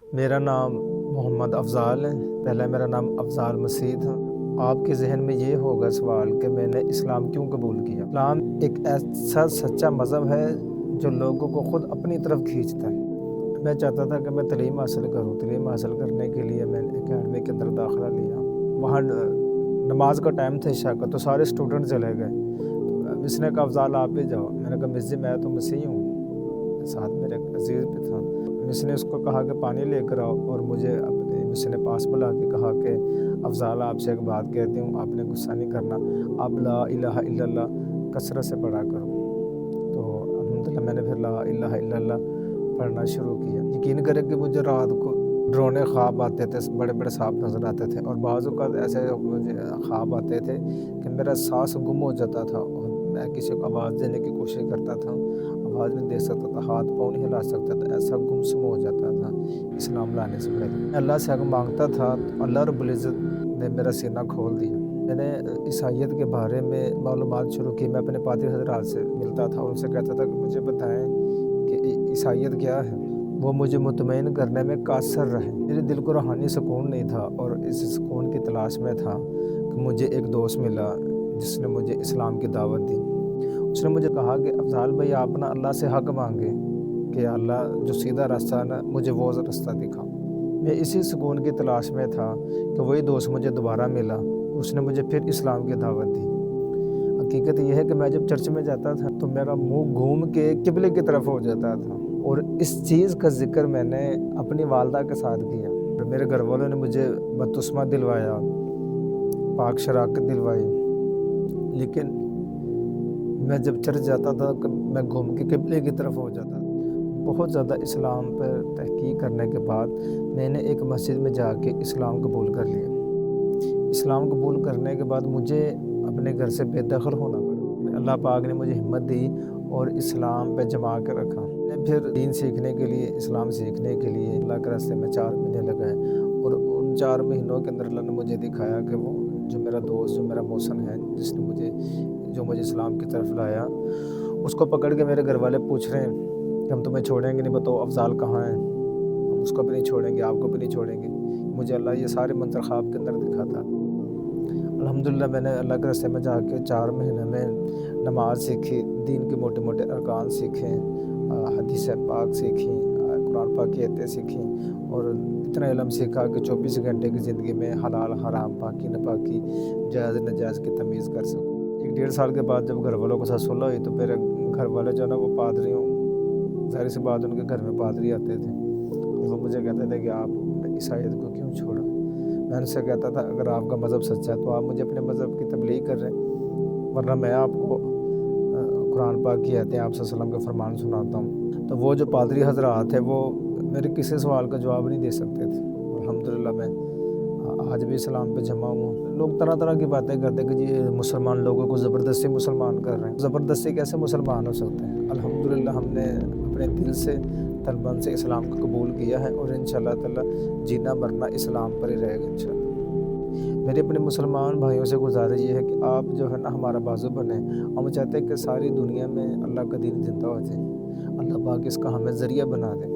میرا نام محمد افضال ہے۔ پہلا میرا نام افضال مسیح تھا۔ آپ کے ذہن میں یہ ہوگا سوال کہ میں نے اسلام کیوں قبول کیا۔ اسلام ایک ایسا سچا مذہب ہے جو لوگوں کو خود اپنی طرف کھینچتا ہے۔ میں چاہتا تھا کہ میں تعلیم حاصل کروں۔ تعلیم حاصل کرنے کے لیے میں نے اکیڈمی کے اندر داخلہ لیا۔ وہاں نماز کا ٹائم تھا عشاء کا، تو سارے اسٹوڈنٹ چلے گئے۔ تو اس نے کہا افضال آپ بھی جاؤ۔ میں نے کہا مس جی میں تو مسیح ہوں، ساتھ میرے عزیز بھی تھا۔ مس نے اس کو کہا کہ پانی لے کر آؤ، اور مجھے اپنے مس نے پاس بلا کے کہا کہ افضال آپ سے ایک بات کہتی ہوں، آپ نے غصہ نہیں کرنا، آپ لا الہ الا اللہ کثرت سے پڑھا کرو۔ تو الحمدللہ میں نے پھر لا الہ الا اللہ پڑھنا شروع کیا۔ یقین کریں کہ مجھے رات کو ڈرونے خواب آتے تھے، بڑے بڑے سانپ نظر آتے تھے، اور بعض اوقات ایسے مجھے خواب آتے تھے کہ میرا سانس گم ہو جاتا تھا، اور میں کسی کو آواز دینے کی کوشش کرتا تھا، آواز نہیں دے سکتا تھا، ہاتھ پاؤں نہیں ہلا سکتا تھا، ایسا گمسم ہو جاتا تھا اسلام لانے سے پہلے۔ میں اللہ سے حق مانگتا تھا تو اللہ رب العزت نے میرا سینہ کھول دیا۔ میں نے عیسائیت کے بارے میں معلومات شروع کی۔ میں اپنے پادری حضرات سے ملتا تھا، ان سے کہتا تھا کہ مجھے بتائیں کہ عیسائیت کیا ہے۔ وہ مجھے مطمئن کرنے میں قاصر رہے۔ میرے دل کو روحانی سکون نہیں تھا، اور اس سکون کی تلاش میں تھا کہ مجھے ایک دوست ملا جس نے مجھے اسلام کی دعوت دی۔ اس نے مجھے کہا کہ افضال بھائی آپ نا اللہ سے حق مانگے کہ اللہ جو سیدھا راستہ ہے نا مجھے وہ راستہ دکھا۔ میں اسی سکون کی تلاش میں تھا کہ وہی دوست مجھے دوبارہ ملا، اس نے مجھے پھر اسلام کی دعوت دی۔ حقیقت یہ ہے کہ میں جب چرچ میں جاتا تھا تو میرا منہ گھوم کے قبلے کی طرف ہو جاتا تھا، اور اس چیز کا ذکر میں نے اپنی والدہ کے ساتھ کیا۔ میرے گھر والوں نے مجھے بپتسمہ دلوایا، پاک شراکت دلوائی، لیکن میں جب چرچ جاتا تھا میں گھوم کے قبلے کی طرف ہو جاتا تھا۔ بہت زیادہ اسلام پر تحقیق کرنے کے بعد میں نے ایک مسجد میں جا کے اسلام قبول کر لیا۔ اسلام قبول کرنے کے بعد مجھے اپنے گھر سے بے دخل ہونا پڑا۔ اللہ پاک نے مجھے ہمت دی اور اسلام پہ جما کے رکھا۔ میں نے پھر دین سیکھنے کے لیے، اسلام سیکھنے کے لیے اللہ کے راستے میں 4 مہینے لگائے، اور ان 4 مہینوں کے اندر اللہ نے مجھے دکھایا کہ وہ جو میرا دوست، جو میرا محسن ہے، جس نے مجھے اسلام کی طرف لایا، اس کو پکڑ کے میرے گھر والے پوچھ رہے ہیں کہ ہم تمہیں چھوڑیں گے نہیں، بتاؤ افضال کہاں ہے، ہم اس کو بھی نہیں چھوڑیں گے، آپ کو بھی نہیں چھوڑیں گے۔ مجھے اللہ یہ سارے منظر خواب کے اندر دکھاتا۔ الحمدللہ میں نے اللہ کے راستے میں جا کے 4 مہینے میں نماز سیکھی، دین کے موٹے موٹے ارکان سیکھے، حدیث پاک سیکھی، قرآن پاک کی آیتیں سیکھیں، اور اتنا علم سیکھا کہ 24 گھنٹے کی زندگی میں حلال حرام، پاکی ناپاکی، جائز ناجائز کی تمیز کر سکوں۔ 1.5 سال کے بعد جب گھر والوں کے ساتھ صلح ہوئی تو میرے گھر والے جو ہے نا وہ پادریوں، ظاہر سی بات ان کے گھر میں پادری آتے تھے، وہ مجھے کہتے تھے کہ آپ نے عیسائیت کو کیوں چھوڑا۔ میں ان سے کہتا تھا اگر آپ کا مذہب سچا ہے تو آپ مجھے اپنے مذہب کی تبلیغ کر رہے ہیں، ورنہ میں آپ کو قرآن پاک کی آیتیں، آپ صلی اللہ علیہ وسلم کے فرمان سناتا ہوں۔ تو وہ جو پادری حضرات تھے وہ میرے کسی سوال کا جواب نہیں دے سکتے تھے۔ الحمدللہ میں آج بھی اسلام پہ جمع ہوں۔ لوگ طرح طرح کی باتیں کرتے ہیں کہ جی مسلمان لوگوں کو زبردستی مسلمان کر رہے ہیں۔ زبردستی کیسے مسلمان ہو سکتے ہیں؟ الحمدللہ ہم نے اپنے دل سے تن من سے اسلام کو قبول کیا ہے، اور انشاءاللہ تعالی جینا مرنا اسلام پر ہی رہے گا انشاءاللہ۔ میرے اپنے مسلمان بھائیوں سے گزارش یہ ہے کہ آپ جو ہے نا ہمارا بازو بنیں۔ ہم چاہتے ہیں کہ ساری دنیا میں اللہ کا دین زندہ ہو جائے۔ اللہ پاک اس کا ہمیں ذریعہ بنا دے۔